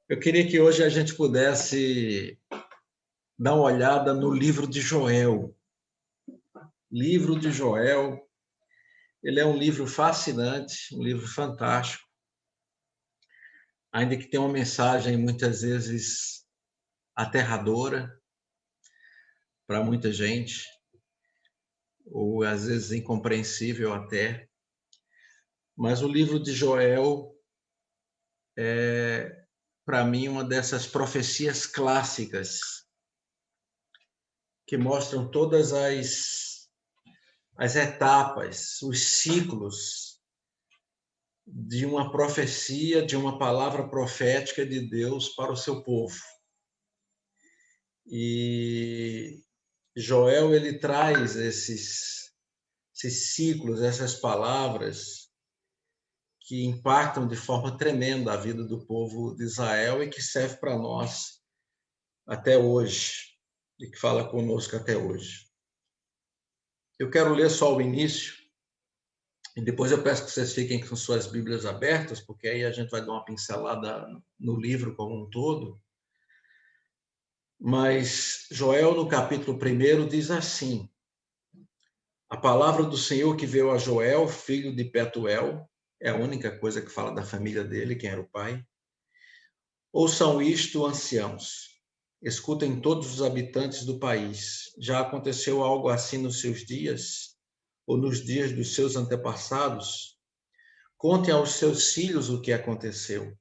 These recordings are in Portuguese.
Eu queria que hoje a gente pudesse dar uma olhada no livro de Joel. Livro de Joel, ele é um livro fascinante, um livro fantástico, ainda que tenha uma mensagem muitas vezes aterradora para muita gente, ou às vezes incompreensível até. Mas o livro de Joel é, para mim, uma dessas profecias clássicas que mostram todas as etapas, os ciclos de uma profecia, de uma palavra profética de Deus para o seu povo. E Joel, ele traz esses ciclos, essas palavras que impactam de forma tremenda a vida do povo de Israel e que serve para nós até hoje, e que fala conosco até hoje. Eu quero ler só o início, e depois eu peço que vocês fiquem com suas Bíblias abertas, porque aí a gente vai dar uma pincelada no livro como um todo. Mas Joel, no capítulo 1, diz assim: a palavra do Senhor que veio a Joel, filho de Petuel, é a única coisa que fala da família dele, quem era o pai. Ouçam isto, anciãos. Escutem todos os habitantes do país. Já aconteceu algo assim nos seus dias? Ou nos dias dos seus antepassados? Contem aos seus filhos o que aconteceu,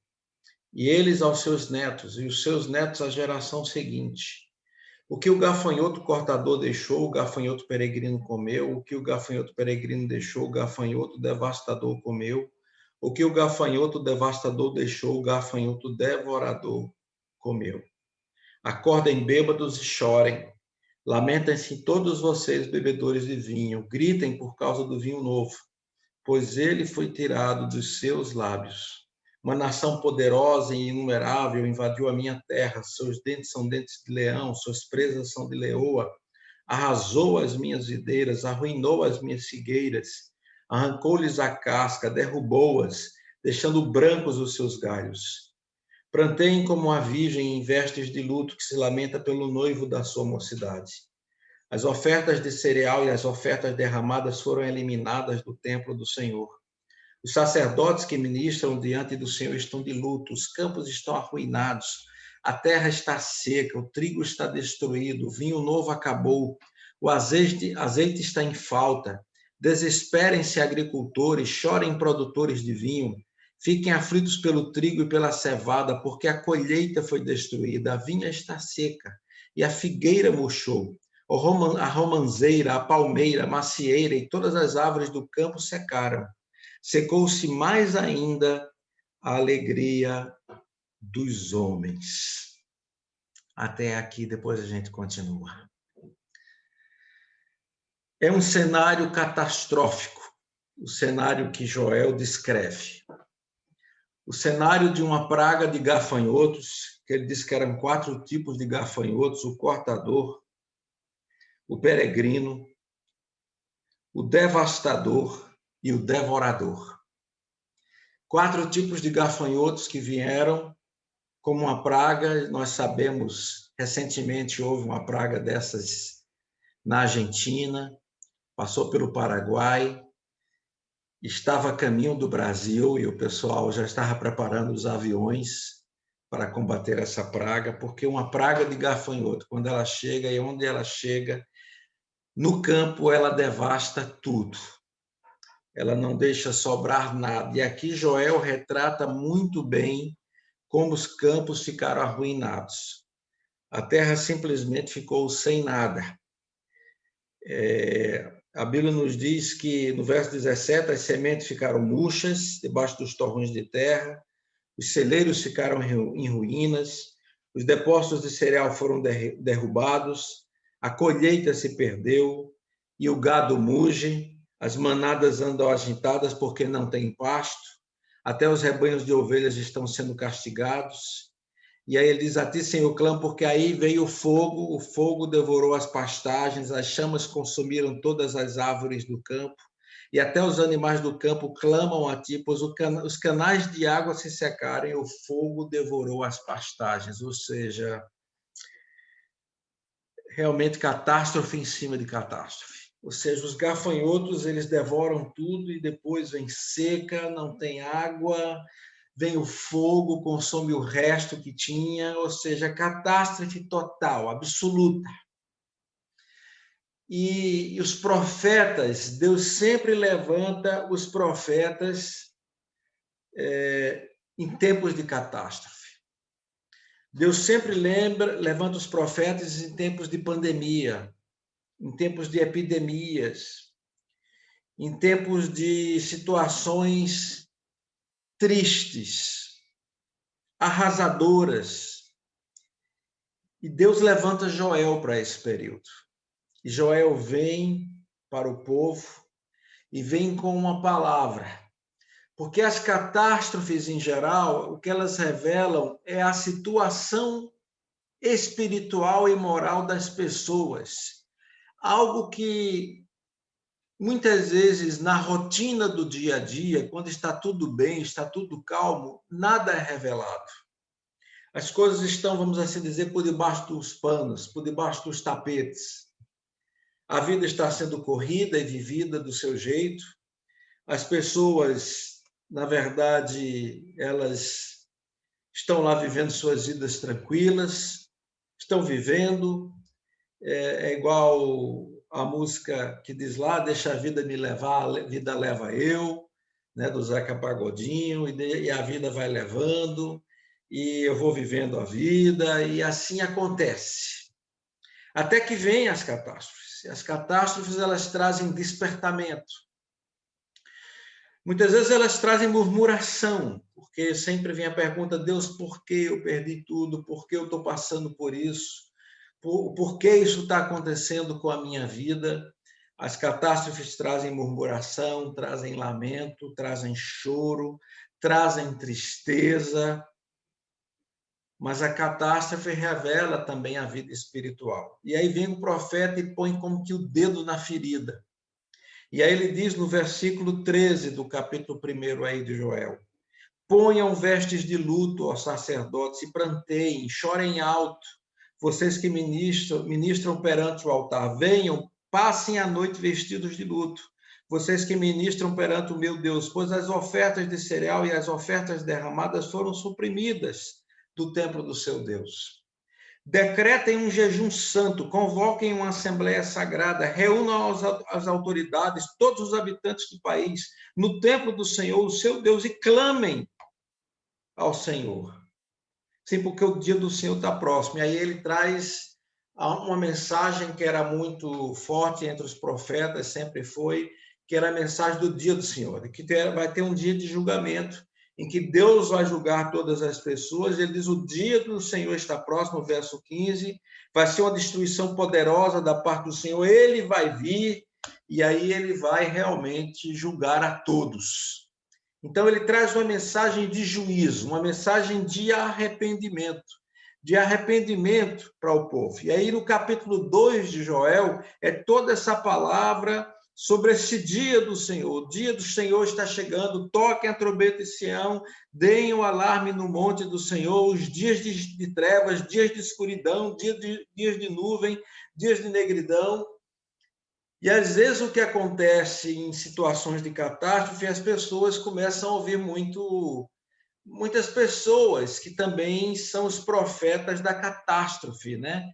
e eles aos seus netos, e os seus netos à geração seguinte. O que o gafanhoto cortador deixou, o gafanhoto peregrino comeu. O que o gafanhoto peregrino deixou, o gafanhoto devastador comeu. O que o gafanhoto devastador deixou, o gafanhoto devorador comeu. Acordem bêbados e chorem. Lamentem-se todos vocês, bebedores de vinho. Gritem por causa do vinho novo, pois ele foi tirado dos seus lábios. Uma nação poderosa e inumerável invadiu a minha terra. Seus dentes são dentes de leão, suas presas são de leoa. Arrasou as minhas videiras, arruinou as minhas figueiras, arrancou-lhes a casca, derrubou-as, deixando brancos os seus galhos. Planteiem como a virgem em vestes de luto que se lamenta pelo noivo da sua mocidade. As ofertas de cereal e as ofertas derramadas foram eliminadas do templo do Senhor. Os sacerdotes que ministram diante do Senhor estão de luto, os campos estão arruinados, a terra está seca, o trigo está destruído, o vinho novo acabou, o azeite está em falta. Desesperem-se agricultores, chorem produtores de vinho, fiquem aflitos pelo trigo e pela cevada, porque a colheita foi destruída, a vinha está seca e a figueira murchou. A romanceira, a palmeira, a macieira e todas as árvores do campo secaram. Secou-se mais ainda a alegria dos homens. Até aqui, depois a gente continua. É um cenário catastrófico, o cenário que Joel descreve. O cenário de uma praga de gafanhotos, que ele diz que eram 4 tipos de gafanhotos: o cortador, o peregrino, o devastador e o devorador. 4 tipos de gafanhotos que vieram como uma praga. Nós sabemos, recentemente houve uma praga dessas na Argentina, passou pelo Paraguai, estava a caminho do Brasil e o pessoal já estava preparando os aviões para combater essa praga, porque uma praga de gafanhoto, quando ela chega e onde ela chega, no campo ela devasta tudo. Ela não deixa sobrar nada. E aqui Joel retrata muito bem como os campos ficaram arruinados. A terra simplesmente ficou sem nada. A Bíblia nos diz que, no verso 17, as sementes ficaram murchas debaixo dos torrões de terra, os celeiros ficaram em ruínas, os depósitos de cereal foram derrubados, a colheita se perdeu e o gado muge, as manadas andam agitadas porque não têm pasto, até os rebanhos de ovelhas estão sendo castigados. E aí ele diz: a ti, Senhor, clamo, porque aí veio o fogo devorou as pastagens, as chamas consumiram todas as árvores do campo, e até os animais do campo clamam a ti, pois os canais de água se secaram e o fogo devorou as pastagens. Ou seja, realmente catástrofe em cima de catástrofe. Ou seja, os gafanhotos, eles devoram tudo e depois vem seca, não tem água, vem o fogo, consome o resto que tinha, ou seja, catástrofe total, absoluta. E os profetas, Deus sempre levanta os profetas em tempos de catástrofe. Deus sempre levanta os profetas em tempos de pandemia, em tempos de epidemias, em tempos de situações tristes, arrasadoras. E Deus levanta Joel para esse período. E Joel vem para o povo e vem com uma palavra. Porque as catástrofes, em geral, o que elas revelam é a situação espiritual e moral das pessoas. Algo que, muitas vezes, na rotina do dia a dia, quando está tudo bem, está tudo calmo, nada é revelado. As coisas estão, vamos assim dizer, por debaixo dos panos, por debaixo dos tapetes. A vida está sendo corrida e vivida do seu jeito. As pessoas, na verdade, elas estão lá vivendo suas vidas tranquilas, estão vivendo. É igual a música que diz lá, deixa a vida me levar, a vida leva eu, né, do Zeca Pagodinho, e a vida vai levando, e eu vou vivendo a vida, e assim acontece. Até que vêm as catástrofes. As catástrofes, elas trazem despertamento. Muitas vezes elas trazem murmuração, porque sempre vem a pergunta, Deus, por que eu perdi tudo? Por que eu estou passando por isso? Por que isso está acontecendo com a minha vida? As catástrofes trazem murmuração, trazem lamento, trazem choro, trazem tristeza, mas a catástrofe revela também a vida espiritual. E aí vem o profeta e põe como que o dedo na ferida. E aí ele diz no versículo 13 do capítulo 1 aí de Joel, ponham vestes de luto aos sacerdotes e pranteiem, chorem alto, vocês que ministram perante o altar, venham, passem a noite vestidos de luto, vocês que ministram perante o meu Deus, pois as ofertas de cereal e as ofertas derramadas foram suprimidas do templo do seu Deus. Decretem um jejum santo, convoquem uma assembleia sagrada, reúnam as autoridades, todos os habitantes do país, no templo do Senhor, o seu Deus, e clamem ao Senhor. Sim, porque o dia do Senhor está próximo. E aí ele traz uma mensagem que era muito forte entre os profetas, sempre foi, que era a mensagem do dia do Senhor, que vai ter um dia de julgamento, em que Deus vai julgar todas as pessoas. Ele diz, o dia do Senhor está próximo, verso 15, vai ser uma destruição poderosa da parte do Senhor, ele vai vir, e aí ele vai realmente julgar a todos. Então ele traz uma mensagem de juízo, uma mensagem de arrependimento para o povo. E aí no capítulo 2 de Joel, é toda essa palavra sobre esse dia do Senhor. O dia do Senhor está chegando, toquem a trombeta em Sião, deem o alarme no monte do Senhor, os dias de trevas, dias de escuridão, dias de nuvem, dias de negridão. E às vezes o que acontece em situações de catástrofe, as pessoas começam a ouvir muitas pessoas que também são os profetas da catástrofe, né?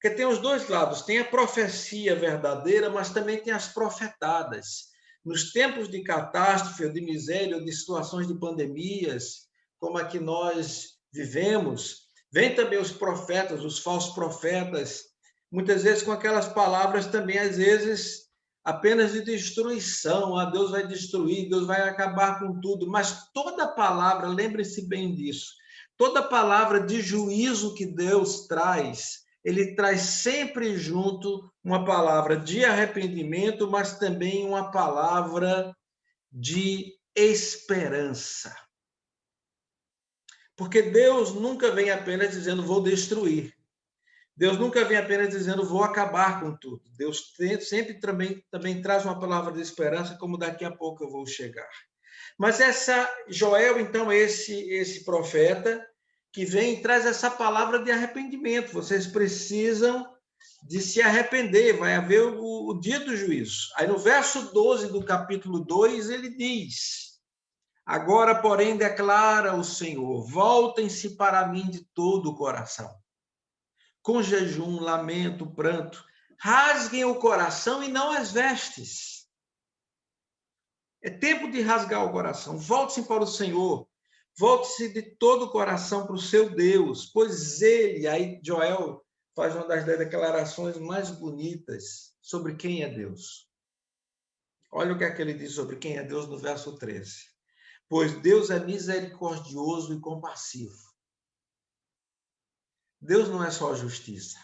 Porque tem os dois lados, tem a profecia verdadeira, mas também tem as profetadas. Nos tempos de catástrofe, ou de miséria, ou de situações de pandemias, como a que nós vivemos, vem também os profetas, os falsos profetas, muitas vezes com aquelas palavras também, às vezes, apenas de destruição. Ah, Deus vai destruir, Deus vai acabar com tudo. Mas toda palavra, lembre-se bem disso, toda palavra de juízo que Deus traz, ele traz sempre junto uma palavra de arrependimento, mas também uma palavra de esperança. Porque Deus nunca vem apenas dizendo, vou destruir. Deus nunca vem apenas dizendo, vou acabar com tudo. Deus sempre também traz uma palavra de esperança, como daqui a pouco eu vou chegar. Mas Joel, então, esse profeta que vem e traz essa palavra de arrependimento. Vocês precisam de se arrepender, vai haver o dia do juízo. Aí no verso 12 do capítulo 2, ele diz: agora, porém, declara o Senhor, voltem-se para mim de todo o coração, com jejum, lamento, pranto, rasguem o coração e não as vestes. É tempo de rasgar o coração. Volte-se para o Senhor. Volte-se de todo o coração para o seu Deus, pois ele, aí Joel faz uma das declarações mais bonitas sobre quem é Deus. Olha o que é que ele diz sobre quem é Deus no verso 13. Pois Deus é misericordioso e compassivo. Deus não é só justiça.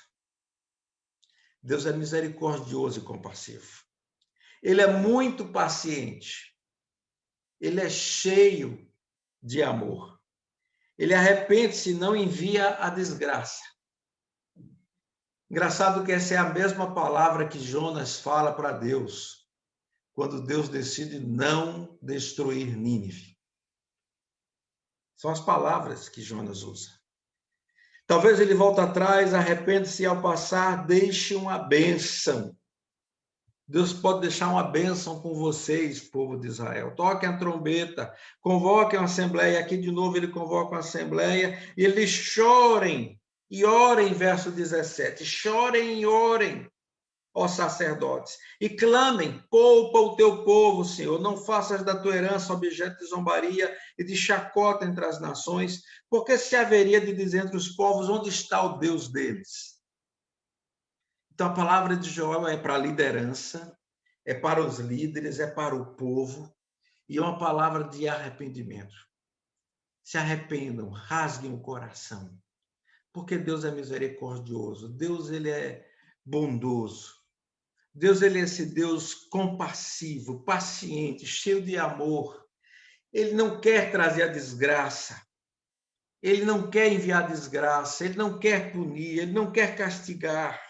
Deus é misericordioso e compassivo. Ele é muito paciente. Ele é cheio de amor. Ele arrepende-se e não envia a desgraça. Engraçado que essa é a mesma palavra que Jonas fala para Deus, quando Deus decide não destruir Nínive. São as palavras que Jonas usa. Talvez ele volte atrás, arrependa-se e ao passar, deixe uma bênção. Deus pode deixar uma bênção com vocês, povo de Israel. Toquem a trombeta, convoquem uma assembleia. Aqui de novo ele convoca uma assembleia e eles chorem e orem, verso 17. Chorem e orem, ó sacerdotes, e clamem, poupa o teu povo, Senhor. Não faças da tua herança objeto de zombaria e de chacota entre as nações, porque se haveria de dizer entre os povos, onde está o Deus deles? Então, a palavra de Joel é para a liderança, é para os líderes, é para o povo, e é uma palavra de arrependimento. Se arrependam, rasguem o coração, porque Deus é misericordioso, Deus ele é bondoso, Deus ele é esse Deus compassivo, paciente, cheio de amor. Ele não quer trazer a desgraça, ele não quer enviar desgraça, ele não quer punir, ele não quer castigar.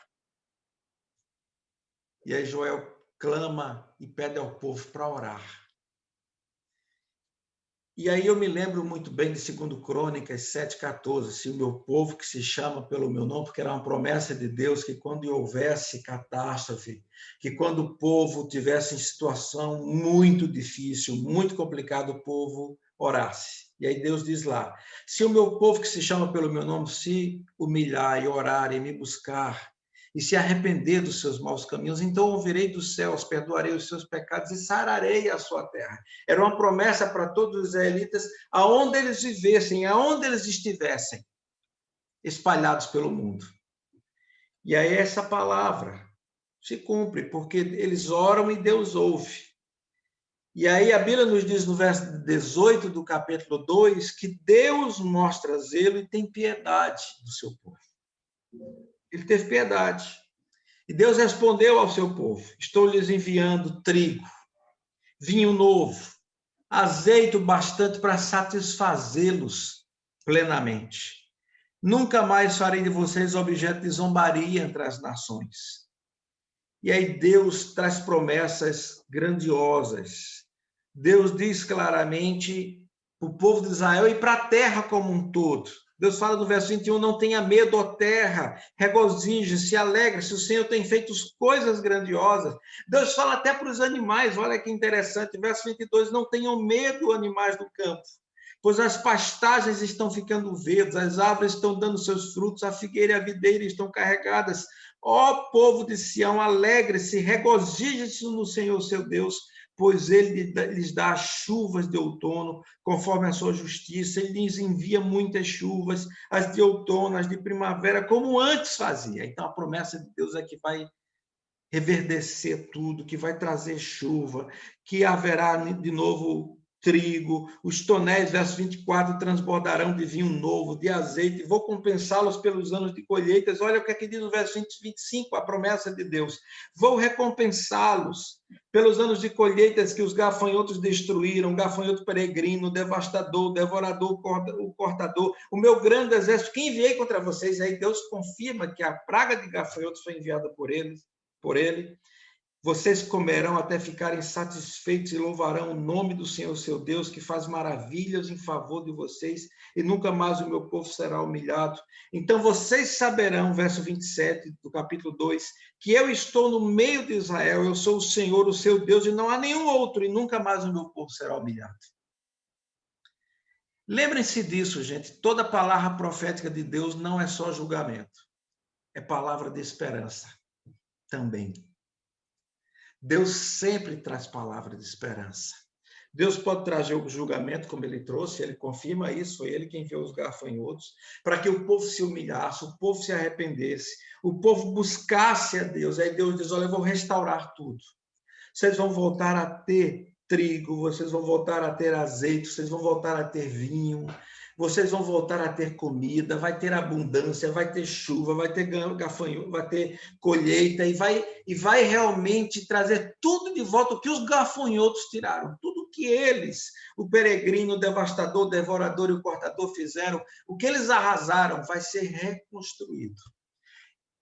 E aí Joel clama e pede ao povo para orar. E aí eu me lembro muito bem de 2 Crônicas 7,14, se o meu povo que se chama pelo meu nome, porque era uma promessa de Deus que quando houvesse catástrofe, que quando o povo tivesse em situação muito difícil, muito complicada, o povo orasse. E aí Deus diz lá, se o meu povo que se chama pelo meu nome se humilhar e orar e me buscar, e se arrepender dos seus maus caminhos, então ouvirei dos céus, perdoarei os seus pecados e sararei a sua terra. Era uma promessa para todos os israelitas, aonde eles vivessem, aonde eles estivessem, espalhados pelo mundo. E aí essa palavra se cumpre, porque eles oram e Deus ouve. E aí a Bíblia nos diz no verso 18 do capítulo 2, que Deus mostra zelo e tem piedade do seu povo. Ele teve piedade. E Deus respondeu ao seu povo, estou lhes enviando trigo, vinho novo, azeite bastante para satisfazê-los plenamente. Nunca mais farei de vocês objeto de zombaria entre as nações. E aí Deus traz promessas grandiosas. Deus diz claramente para o povo de Israel e para a terra como um todo. Deus fala no verso 21, não tenha medo, ó terra, regozije, se alegre, se o Senhor tem feito coisas grandiosas. Deus fala até para os animais, olha que interessante, verso 22, não tenham medo, animais do campo, pois as pastagens estão ficando verdes, as árvores estão dando seus frutos, a figueira e a videira estão carregadas. Ó povo de Sião, alegre-se, regozije-se no Senhor seu Deus, pois ele lhes dá chuvas de outono, conforme a sua justiça, ele lhes envia muitas chuvas, as de outono, as de primavera, como antes fazia. Então, a promessa de Deus é que vai reverdecer tudo, que vai trazer chuva, que haverá de novo trigo, os tonéis, verso 24, transbordarão de vinho novo, de azeite, vou compensá-los pelos anos de colheitas. Olha o que é que diz no verso 25, a promessa de Deus. Vou recompensá-los pelos anos de colheitas que os gafanhotos destruíram, gafanhoto peregrino, devastador, devorador, o cortador, o meu grande exército que enviei contra vocês. E aí Deus confirma que a praga de gafanhotos foi enviada por ele. Vocês comerão até ficarem satisfeitos e louvarão o nome do Senhor, seu Deus, que faz maravilhas em favor de vocês, e nunca mais o meu povo será humilhado. Então vocês saberão, verso 27 do capítulo 2, que eu estou no meio de Israel, eu sou o Senhor, o seu Deus, e não há nenhum outro, e nunca mais o meu povo será humilhado. Lembrem-se disso, gente. Toda palavra profética de Deus não é só julgamento, é palavra de esperança também. Deus sempre traz palavra de esperança. Deus pode trazer o julgamento, como ele trouxe, ele confirma isso, foi ele quem enviou os gafanhotos, para que o povo se humilhasse, o povo se arrependesse, o povo buscasse a Deus. Aí Deus diz, olha, eu vou restaurar tudo. Vocês vão voltar a ter trigo, vocês vão voltar a ter azeite, vocês vão voltar a ter vinho, vocês vão voltar a ter comida, vai ter abundância, vai ter chuva, vai ter gafanhoto, vai ter colheita, e vai realmente trazer tudo de volta, o que os gafanhotos tiraram, tudo que eles, o peregrino, o devastador, o devorador e o cortador fizeram, o que eles arrasaram vai ser reconstruído.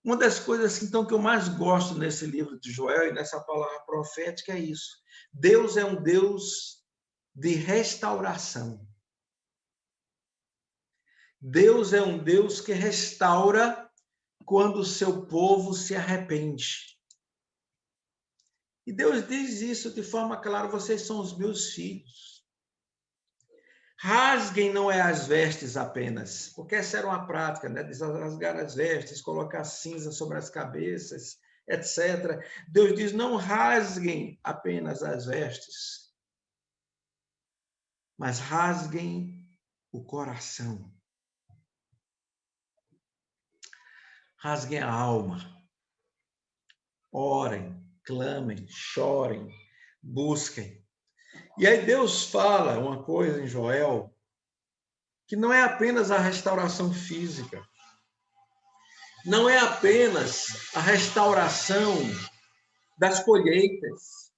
Uma das coisas, então, que eu mais gosto nesse livro de Joel e nessa palavra profética é isso. Deus é um Deus de restauração. Deus é um Deus que restaura quando o seu povo se arrepende. E Deus diz isso de forma clara, vocês são os meus filhos. Rasguem não é as vestes apenas, porque essa era uma prática, né? De rasgar as vestes, colocar cinza sobre as cabeças, etc. Deus diz, não rasguem apenas as vestes, mas rasguem o coração. Rasguem a alma. Orem, clamem, chorem, busquem. E aí Deus fala uma coisa em Joel, que não é apenas a restauração física, não é apenas a restauração das colheitas,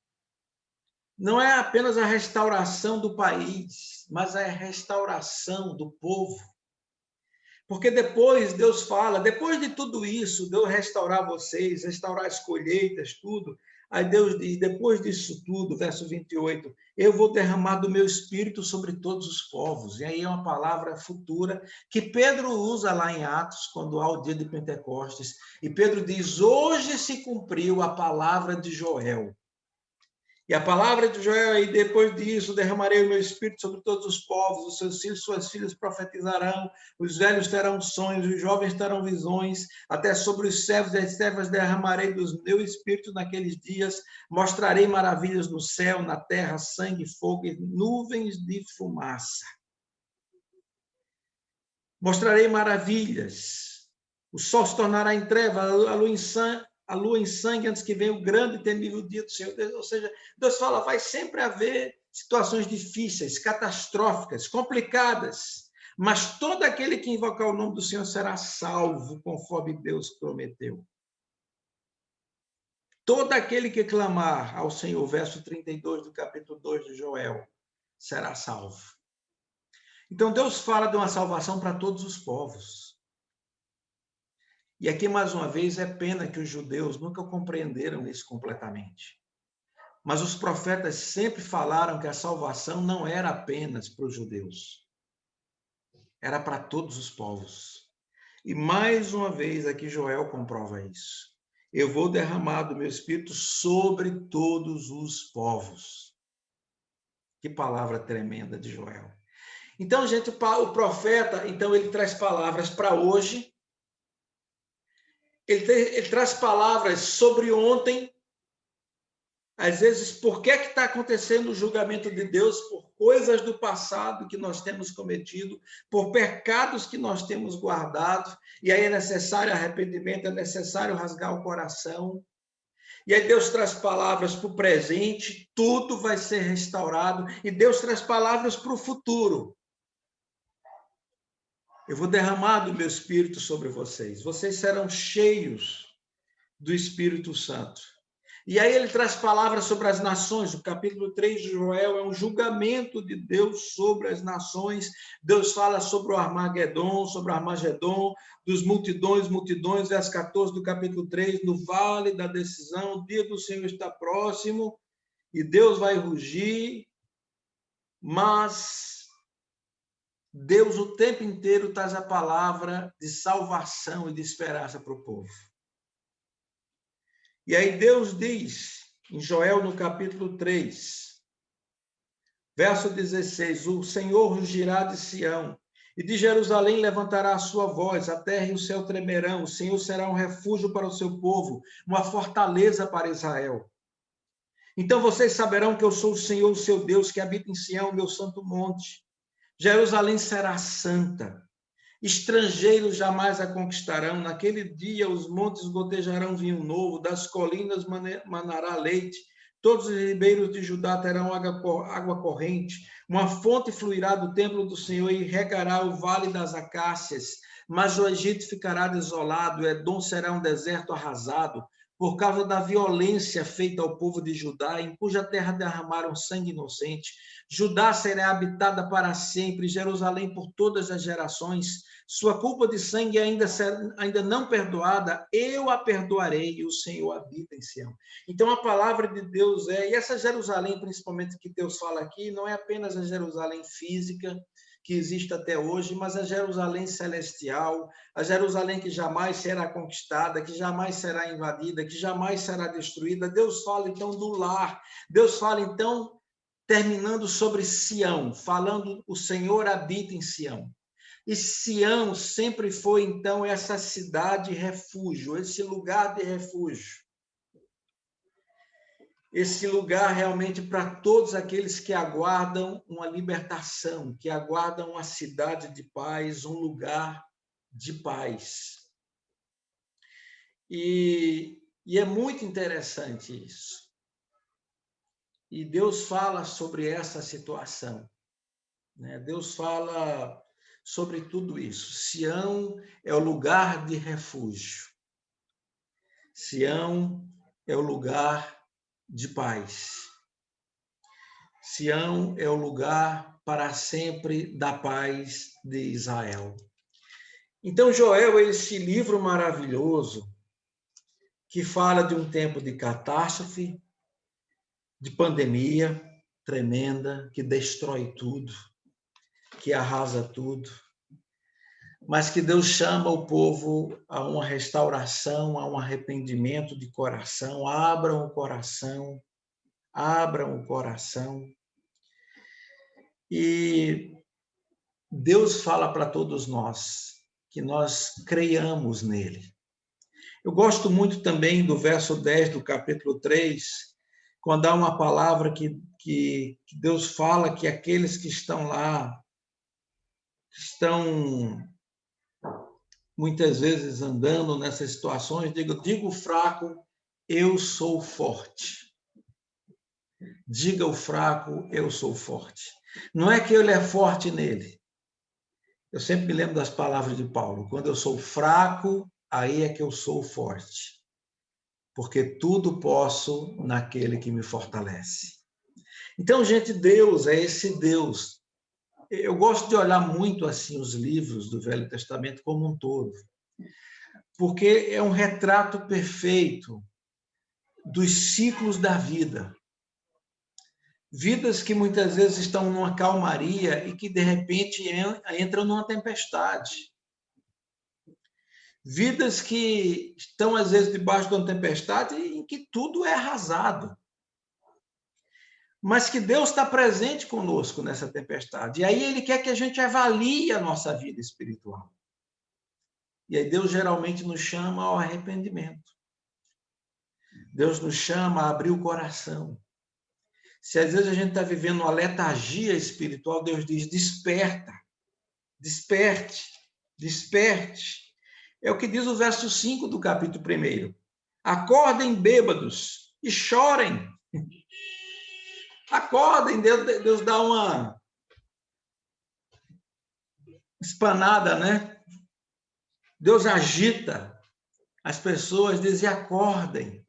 não é apenas a restauração do país, mas a restauração do povo. Porque depois Deus fala, depois de tudo isso, Deus restaurar vocês, restaurar as colheitas, tudo. Aí Deus diz, depois disso tudo, verso 28, eu vou derramar do meu espírito sobre todos os povos. E aí é uma palavra futura que Pedro usa lá em Atos, quando há o dia de Pentecostes. E Pedro diz, hoje se cumpriu a palavra de Joel. E a palavra de Joel, aí depois disso, derramarei o meu espírito sobre todos os povos, os seus filhos e suas filhas profetizarão, os velhos terão sonhos, os jovens terão visões, até sobre os servos e as servas derramarei do meu espírito naqueles dias, mostrarei maravilhas no céu, na terra, sangue, fogo e nuvens de fumaça. Mostrarei maravilhas, o sol se tornará em treva, a lua em sangue antes que venha o grande e temível dia do Senhor. Ou seja, Deus fala, vai sempre haver situações difíceis, catastróficas, complicadas, mas todo aquele que invocar o nome do Senhor será salvo, conforme Deus prometeu. Todo aquele que clamar ao Senhor, verso 32 do capítulo 2 de Joel, será salvo. Então, Deus fala de uma salvação para todos os povos. E aqui, mais uma vez, é pena que os judeus nunca compreenderam isso completamente. Mas os profetas sempre falaram que a salvação não era apenas para os judeus. Era para todos os povos. E, mais uma vez, aqui Joel comprova isso. Eu vou derramar do meu espírito sobre todos os povos. Que palavra tremenda de Joel. Então, gente, o profeta, então, ele traz palavras para hoje. Ele traz palavras sobre ontem. Às vezes, por que está acontecendo o julgamento de Deus? Por coisas do passado que nós temos cometido, por pecados que nós temos guardado. E aí é necessário arrependimento, é necessário rasgar o coração. E aí Deus traz palavras para o presente, tudo vai ser restaurado, e Deus traz palavras para o futuro. Eu vou derramar do meu Espírito sobre vocês. Vocês serão cheios do Espírito Santo. E aí ele traz palavras sobre as nações. O capítulo 3 de Joel é um julgamento de Deus sobre as nações. Deus fala sobre o Armagedon, dos multidões, verso 14 do capítulo 3, no vale da decisão, o dia do Senhor está próximo, e Deus vai rugir, mas Deus o tempo inteiro traz a palavra de salvação e de esperança para o povo. E aí Deus diz, em Joel, no capítulo 3, verso 16, o Senhor rugirá de Sião, e de Jerusalém levantará a sua voz, a terra e o céu tremerão, o Senhor será um refúgio para o seu povo, uma fortaleza para Israel. Então vocês saberão que eu sou o Senhor, o seu Deus, que habita em Sião, meu santo monte. Jerusalém será santa. Estrangeiros jamais a conquistarão. Naquele dia os montes gotejarão vinho novo, das colinas manará leite. Todos os ribeiros de Judá terão água corrente. Uma fonte fluirá do templo do Senhor e regará o vale das acácias. Mas o Egito ficará desolado, Edom será um deserto arrasado, por causa da violência feita ao povo de Judá, em cuja terra derramaram sangue inocente. Judá será habitada para sempre, Jerusalém por todas as gerações. Sua culpa de sangue ainda não perdoada, eu a perdoarei, e o Senhor habita em Sião. Então a palavra de Deus e essa Jerusalém, principalmente que Deus fala aqui, não é apenas a Jerusalém física, que existe até hoje, mas a Jerusalém celestial, a Jerusalém que jamais será conquistada, que jamais será invadida, que jamais será destruída. Deus fala, então, do lar. Deus fala, então, terminando sobre Sião, falando o Senhor habita em Sião. E Sião sempre foi, então, essa cidade refúgio, esse lugar de refúgio. Esse lugar realmente para todos aqueles que aguardam uma libertação, que aguardam uma cidade de paz, um lugar de paz. E é muito interessante isso. E Deus fala sobre essa situação, né? Deus fala sobre tudo isso. Sião é o lugar de refúgio. Sião é o lugar de paz. Sião é o lugar para sempre da paz de Israel. Então, Joel é esse livro maravilhoso que fala de um tempo de catástrofe, de pandemia tremenda, que destrói tudo, que arrasa tudo, mas que Deus chama o povo a uma restauração, a um arrependimento de coração. Abram o coração, abram o coração. E Deus fala para todos nós que nós creiamos nele. Eu gosto muito também do verso 10 do capítulo 3, quando há uma palavra que Deus fala que aqueles que estão lá, estão muitas vezes andando nessas situações, digo fraco, eu sou forte. Diga o fraco, eu sou forte. Não é que ele é forte nele. Eu sempre me lembro das palavras de Paulo. Quando eu sou fraco, aí é que eu sou forte. Porque tudo posso naquele que me fortalece. Então, gente, Deus é esse Deus. Eu gosto de olhar muito assim os livros do Velho Testamento como um todo. Porque é um retrato perfeito dos ciclos da vida. Vidas que muitas vezes estão numa calmaria e que, de repente, entram numa tempestade. Vidas que estão, às vezes, debaixo de uma tempestade em que tudo é arrasado. Mas que Deus está presente conosco nessa tempestade. E aí Ele quer que a gente avalie a nossa vida espiritual. E aí Deus geralmente nos chama ao arrependimento. Deus nos chama a abrir o coração. Se às vezes a gente está vivendo uma letargia espiritual, Deus diz, desperta, desperte, desperte. É o que diz o verso 5 do capítulo 1. Acordem bêbados e chorem. Acordem, Deus dá uma espanada, né? Deus agita as pessoas, diz: acordem,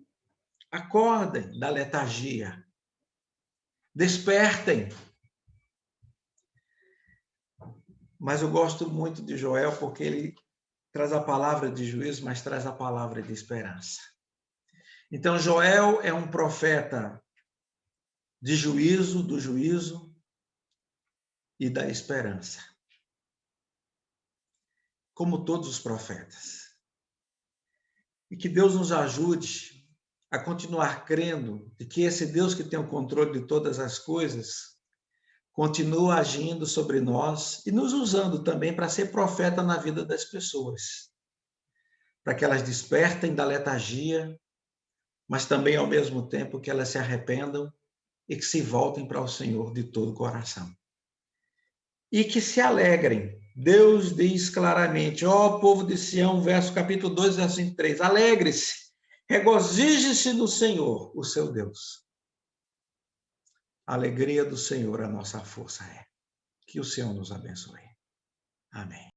acordem da letargia, despertem. Mas eu gosto muito de Joel porque ele traz a palavra de juízo, mas traz a palavra de esperança. Então, Joel é um profeta de juízo, do juízo e da esperança, como todos os profetas. E que Deus nos ajude a continuar crendo de que esse Deus que tem o controle de todas as coisas continua agindo sobre nós e nos usando também para ser profeta na vida das pessoas, para que elas despertem da letargia, mas também, ao mesmo tempo, que elas se arrependam e que se voltem para o Senhor de todo o coração. E que se alegrem. Deus diz claramente: ó povo de Sião, verso capítulo 2, verso 23, alegre-se, regozije-se no Senhor, o seu Deus. A alegria do Senhor, a nossa força é. Que o Senhor nos abençoe. Amém.